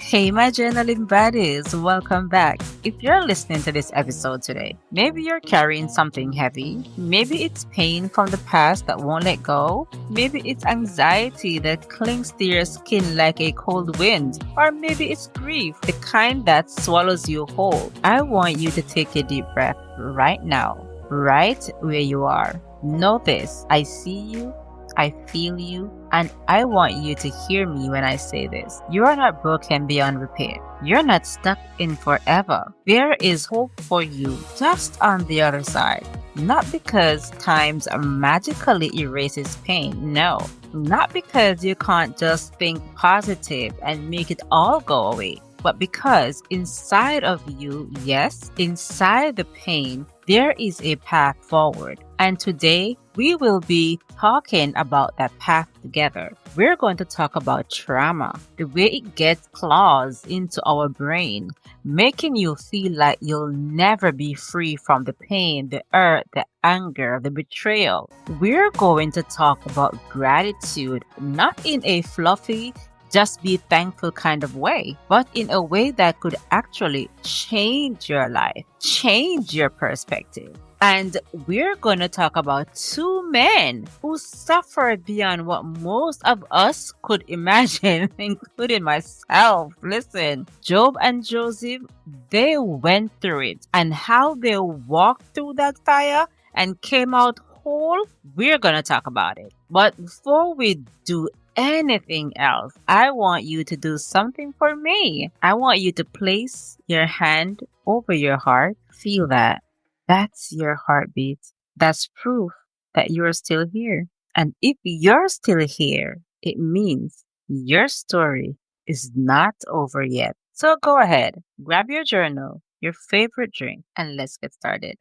Hey, my journaling buddies, welcome back. If you're listening to this episode today, maybe you're carrying something heavy. Maybe it's pain from the past that won't let go. Maybe it's anxiety that clings to your skin like a cold wind. Or maybe it's grief, the kind that swallows you whole. I want you to take a deep breath right now, right where you are. Know this, I see you. I feel you, and I want you to hear me when I say this. You are not broken beyond repair. You're not stuck in forever. There is hope for you just on the other side. Not because times magically erases pain. No. Not because you can't just think positive and make it all go away. But because inside of you, yes, inside the pain, there is a path forward. And today, we will be talking about that path together. We're going to talk about trauma, the way it gets claws into our brain, making you feel like you'll never be free from the pain, the hurt, the anger, the betrayal. We're going to talk about gratitude, not in a fluffy, just be thankful kind of way, but in a way that could actually change your life, change your perspective. And we're going to talk about two men who suffered beyond what most of us could imagine, including myself. Listen, Job and Joseph, they went through it, and how they walked through that fire and came out whole, we're going to talk about it. But before we do anything else, I want you to do something for me. I want you to place your hand over your heart. Feel that. That's your heartbeat. That's proof that you're still here. And if you're still here, it means your story is not over yet. So go ahead, grab your journal, your favorite drink, and let's get started.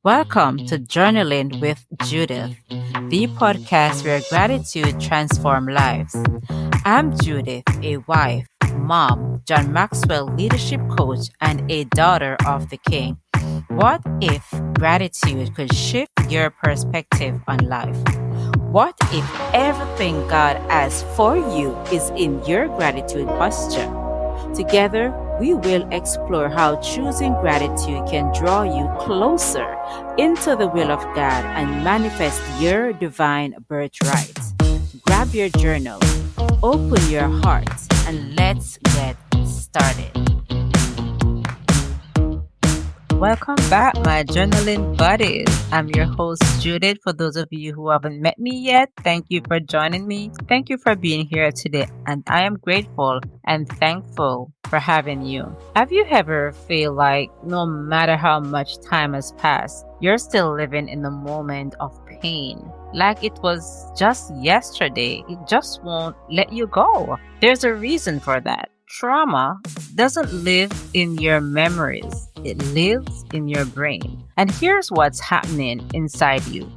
Welcome to Journaling with Judith, the podcast where gratitude transforms lives. I'm Judith, a wife, mom, John Maxwell leadership coach, and a daughter of the King. What if gratitude could shift your perspective on life? What if everything God has for you is in your gratitude posture? Together, we will explore how choosing gratitude can draw you closer into the will of God and manifest your divine birthright. Grab your journal, open your heart, and let's get started. Welcome back, my journaling buddies. I'm your host, Judith. For those of you who haven't met me yet, thank you for joining me. Thank you for being here today, and I am grateful and thankful for having you. Have you ever feel like no matter how much time has passed, you're still living in the moment of pain? Like it was just yesterday, it just won't let you go. There's a reason for that. Trauma doesn't live in your memories, it lives in your brain. And here's what's happening inside you.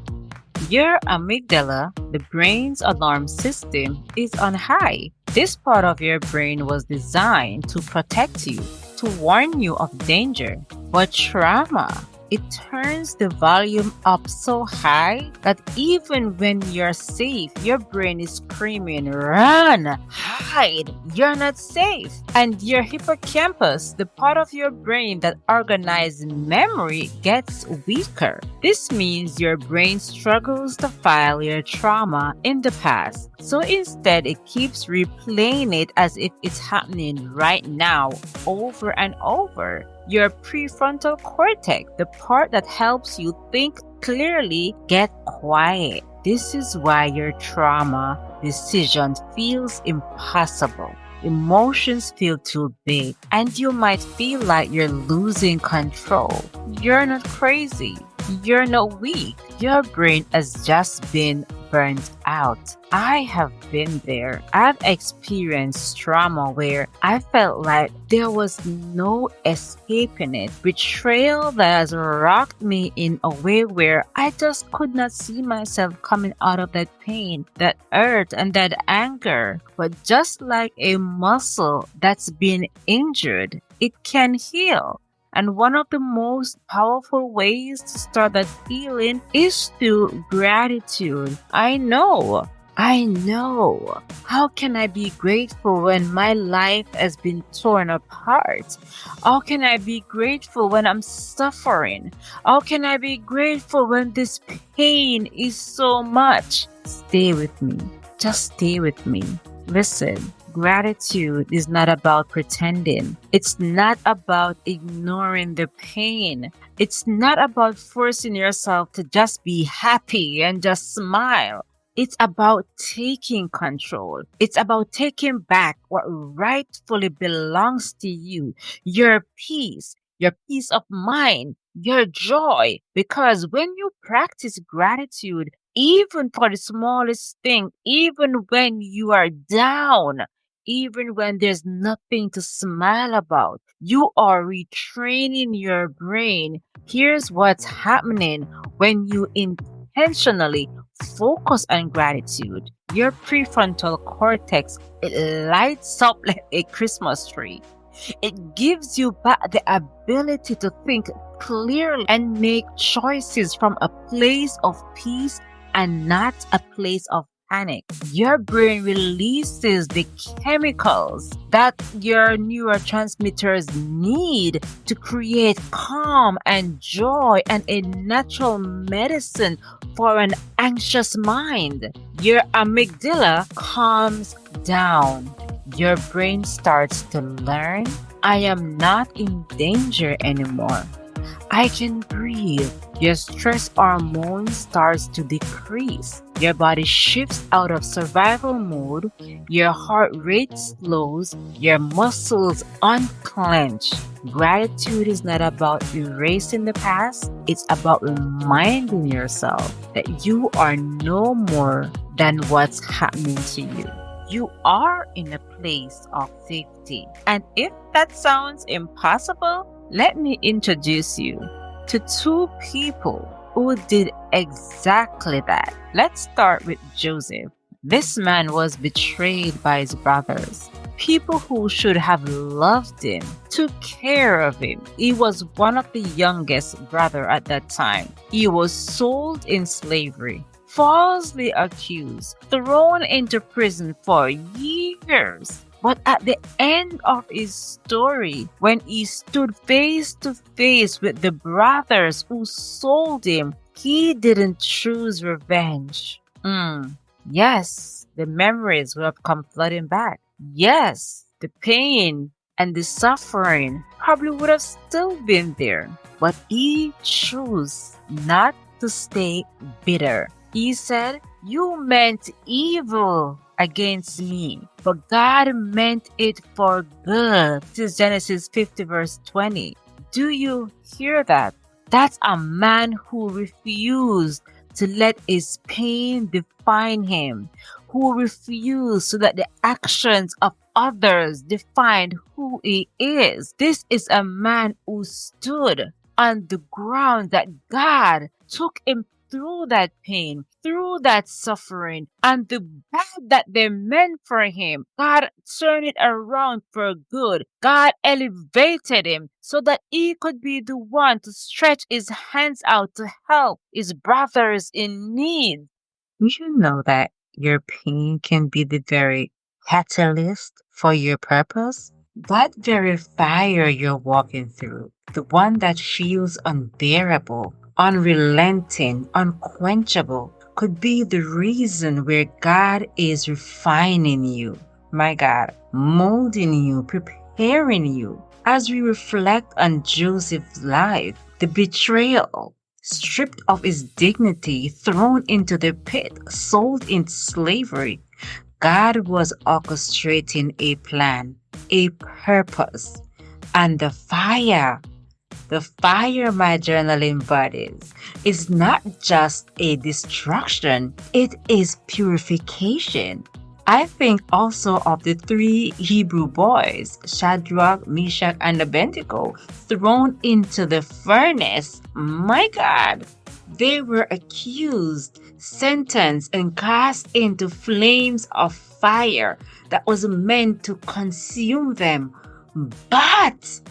Your amygdala, the brain's alarm system, is on high. This part of your brain was designed to protect you, to warn you of danger. But trauma, it turns the volume up so high that even when you're safe, your brain is screaming, run, hide, you're not safe. And your hippocampus, the part of your brain that organizes memory, gets weaker. This means your brain struggles to file your trauma in the past. So instead, it keeps replaying it as if it's happening right now, over and over. Your prefrontal cortex, the part that helps you think clearly, get quiet. This is why your trauma decision feels impossible. Emotions feel too big, and you might feel like you're losing control. You're not crazy. You're not weak. Your brain has just been burnt out. I have been there. I've experienced trauma where I felt like there was no escaping it. Betrayal that has rocked me in a way where I just could not see myself coming out of that pain, that hurt, and that anger. But just like a muscle that's been injured, it can heal. And one of the most powerful ways to start that healing is through gratitude. I know I know. How can I be grateful when my life has been torn apart? How can I be grateful when I'm suffering? How can I be grateful when this pain is so much? Stay with me. Just stay with me. Listen, gratitude is not about pretending. It's not about ignoring the pain. It's not about forcing yourself to just be happy and just smile. It's about taking control. It's about taking back what rightfully belongs to you, your peace of mind, your joy. Because when you practice gratitude, even for the smallest thing, even when you are down, even when there's nothing to smile about, you are retraining your brain. Here's what's happening when you intentionally focus on gratitude. Your prefrontal cortex, it lights up like a Christmas tree. It gives you back the ability to think clearly and make choices from a place of peace and not a place of panic. Your brain releases the chemicals that your neurotransmitters need to create calm and joy and a natural medicine for an anxious mind. Your amygdala calms down. Your brain starts to learn, I am not in danger anymore. I can breathe. Your stress hormone starts to decrease. Your body shifts out of survival mode. Your heart rate slows. Your muscles unclench. Gratitude is not about erasing the past. It's about reminding yourself that you are no more than what's happening to you. You are in a place of safety. And if that sounds impossible, let me introduce you to two people who did exactly that. Let's start with Joseph. This man was betrayed by his brothers. People who should have loved him, took care of him. He was one of the youngest brother at that time. He was sold in slavery, falsely accused, thrown into prison for years. But at the end of his story, when he stood face to face with the brothers who sold him, he didn't choose revenge. Yes, the memories will have come flooding back. Yes, the pain and the suffering probably would have still been there. But he chose not to stay bitter. He said, you meant evil against me, but God meant it for good. This is Genesis 50 verse 20. Do you hear that? That's a man who refused to let his pain define him, who refused so that the actions of others defined who he is. This is a man who stood on the ground that God took him through that pain, through that suffering, and the bad that they meant for him, God turned it around for good. God elevated him so that he could be the one to stretch his hands out to help his brothers in need. You know that your pain can be the very catalyst for your purpose? That very fire you're walking through, the one that feels unbearable, unrelenting, unquenchable, could be the reason where God is refining you. My God, molding you, preparing you. As we reflect on Joseph's life, the betrayal, stripped of his dignity, thrown into the pit, sold into slavery, God was orchestrating a plan, a purpose, and the fire my journal embodies is not just a destruction, it is purification. I think also of the three Hebrew boys, Shadrach, Meshach, and Abednego, thrown into the furnace. My God, they were accused, sentenced, and cast into flames of fire that was meant to consume them. But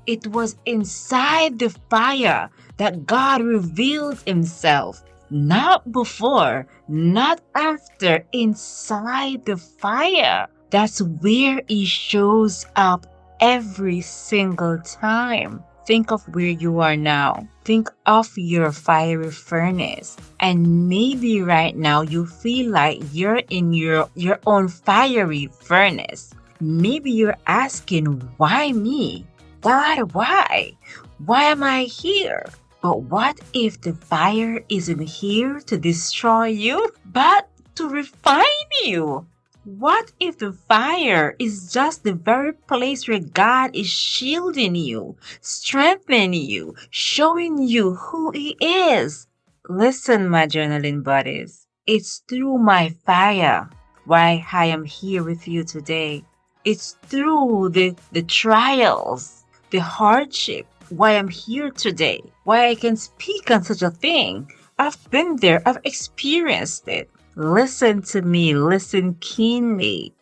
it was inside the fire that God revealed himself. Not before, not after, inside the fire. That's where he shows up every single time. Think of where you are now. Think of your fiery furnace. And maybe right now you feel like you're in your own fiery furnace. Maybe you're asking, why me? God, why? Why am I here? But what if the fire isn't here to destroy you, but to refine you? What if the fire is just the very place where God is shielding you, strengthening you, showing you who He is? Listen, my journaling buddies, it's through my fire why I am here with you today. It's through the trials, the hardship, why I'm here today, why I can speak on such a thing. I've been there, I've experienced it. Listen to me, listen keenly.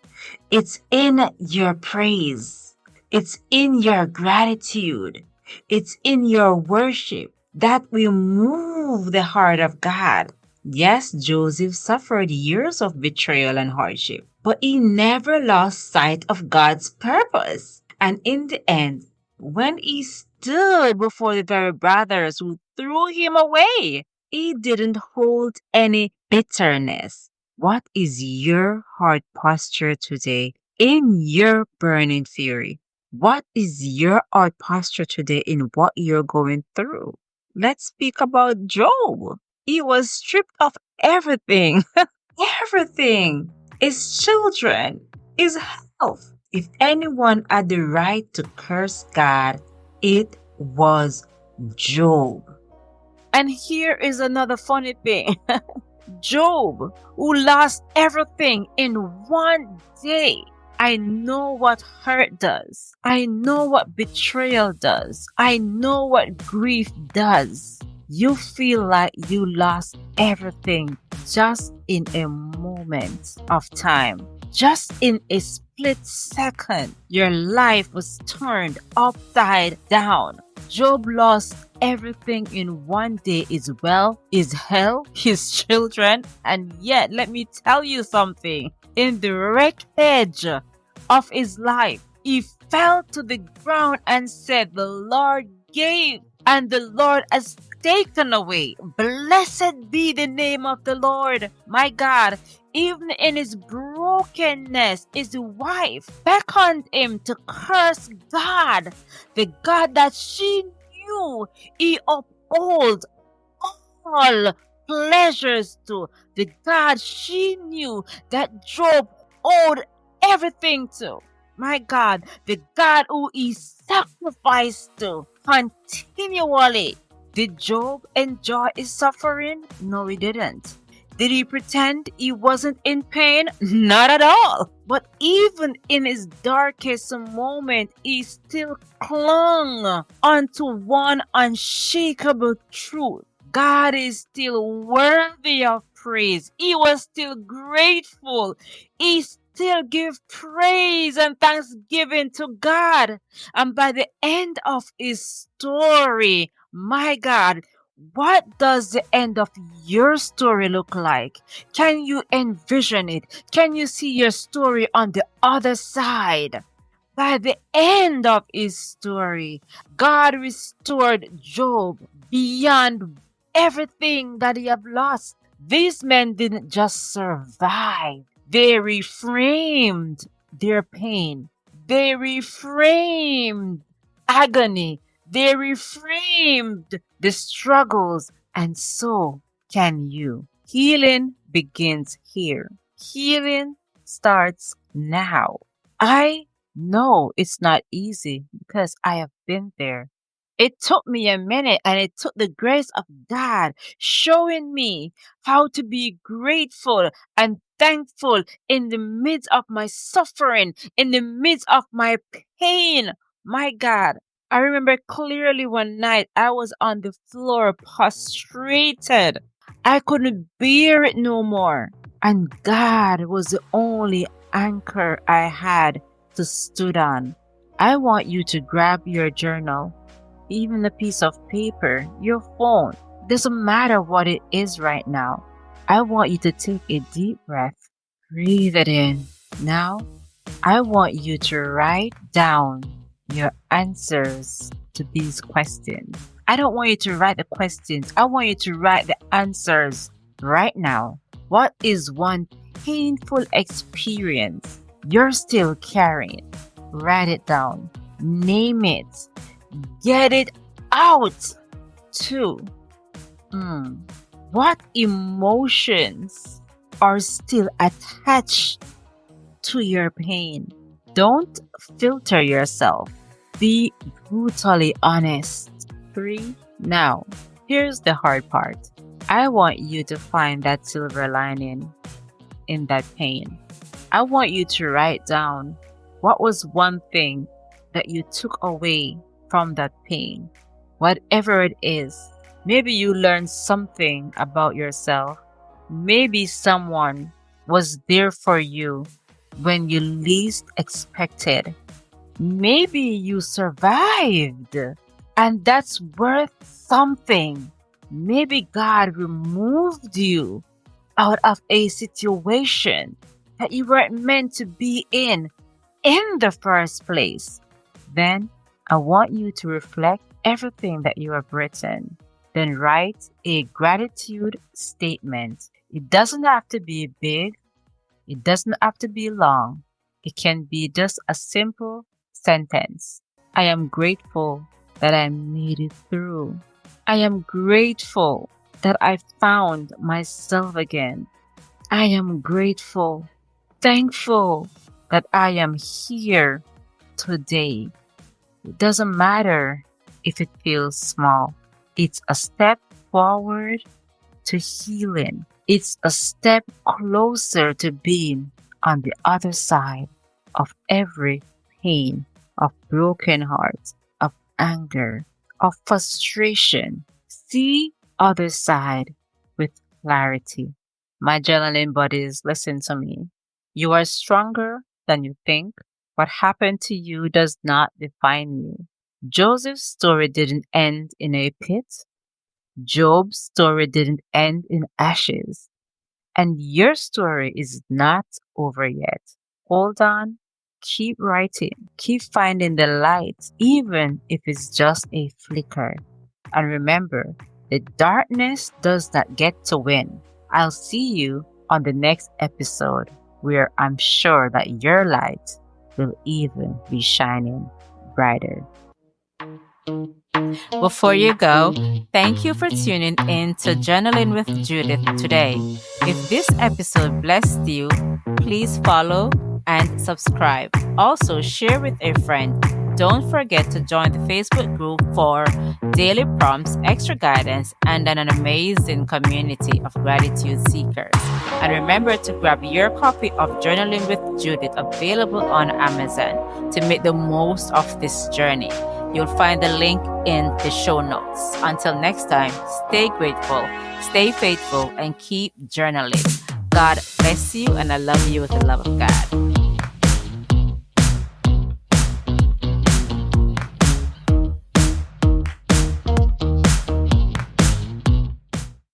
It's in your praise, it's in your gratitude, it's in your worship that will move the heart of God. Yes, Joseph suffered years of betrayal and hardship, but he never lost sight of God's purpose. And in the end, when he stood before the very brothers who threw him away, he didn't hold any bitterness. What is your heart posture today in your burning fury? What is your heart posture today in what you're going through? Let's speak about Job. He was stripped of everything, everything. His children, his health. If anyone had the right to curse God, it was Job. And here is another funny thing. Job, who lost everything in one day. I know what hurt does. I know what betrayal does. I know what grief does. You feel like you lost everything just in a moment of time. Just in a split second, your life was turned upside down. Job lost everything in one day, his wealth, his health, his children, and yet let me tell you something. In the wreckage of his life, he fell to the ground and said, "The Lord gave and the Lord has taken away. Blessed be the name of the Lord." My God, even in his brokenness, his wife beckoned him to curse God, the God that she knew he upholds all pleasures to, the God she knew that Job owed everything to. My God, the God who he sacrificed to continually. Did Job enjoy his suffering? No, he didn't. Did he pretend he wasn't in pain? Not at all. But even in his darkest moment, he still clung onto one unshakable truth. God is still worthy of praise. He was still grateful. He still give praise and thanksgiving to God. And by the end of his story, my God, what does the end of your story look like? Can you envision it? Can you see your story on the other side? By the end of his story, God restored Job beyond everything that he had lost. These men didn't just survive. They reframed their pain. They reframed agony. They reframed the struggles, and so can you. Healing begins here. Healing starts now. I know it's not easy because I have been there. It took me a minute and it took the grace of God showing me how to be grateful and thankful in the midst of my suffering, in the midst of my pain. My God, I remember clearly one night I was on the floor prostrated. I couldn't bear it no more. And God was the only anchor I had to stood on. I want you to grab your journal, even a piece of paper, your phone. doesn't matter what it is right now. I want you to take a deep breath. Breathe it in. Now, I want you to write down your answers to these questions. I don't want you to write the questions. I want you to write the answers right now. What is one painful experience you're still carrying? Write it down. Name it. Get it out. 2. What emotions are still attached to your pain? Don't filter yourself. Be brutally honest. 3. Now, here's the hard part. I want you to find that silver lining in that pain. I want you to write down what was one thing that you took away from that pain. Whatever it is, maybe you learned something about yourself. Maybe someone was there for you when you least expected. Maybe you survived, and that's worth something. Maybe God removed you out of a situation that you weren't meant to be in the first place. Then I want you to reflect everything that you have written. Then write a gratitude statement. It doesn't have to be big. It doesn't have to be long. It can be just a simple sentence. I am grateful that I made it through. I am grateful that I found myself again. I am grateful, thankful that I am here today. It doesn't matter if it feels small. It's a step forward to healing. It's a step closer to being on the other side of every pain, of broken heart, of anger, of frustration. See other side with clarity. My journaling buddies, listen to me. You are stronger than you think. What happened to you does not define you. Joseph's story didn't end in a pit. Job's story didn't end in ashes. And your story is not over yet. Hold on. Keep writing. Keep finding the light, even if it's just a flicker. And remember, the darkness does not get to win. I'll see you on the next episode, where I'm sure that your light will even be shining brighter. Before you go, thank you for tuning in to Journaling with Judith today. If this episode blessed you, please follow and subscribe. Also, share with a friend. Don't forget to join the Facebook group for daily prompts, extra guidance, and an amazing community of gratitude seekers. And remember to grab your copy of Journaling with Judith, available on Amazon, to make the most of this journey. You'll find the link in the show notes. Until next time, stay grateful, stay faithful, and keep journaling. God bless you, and I love you with the love of God.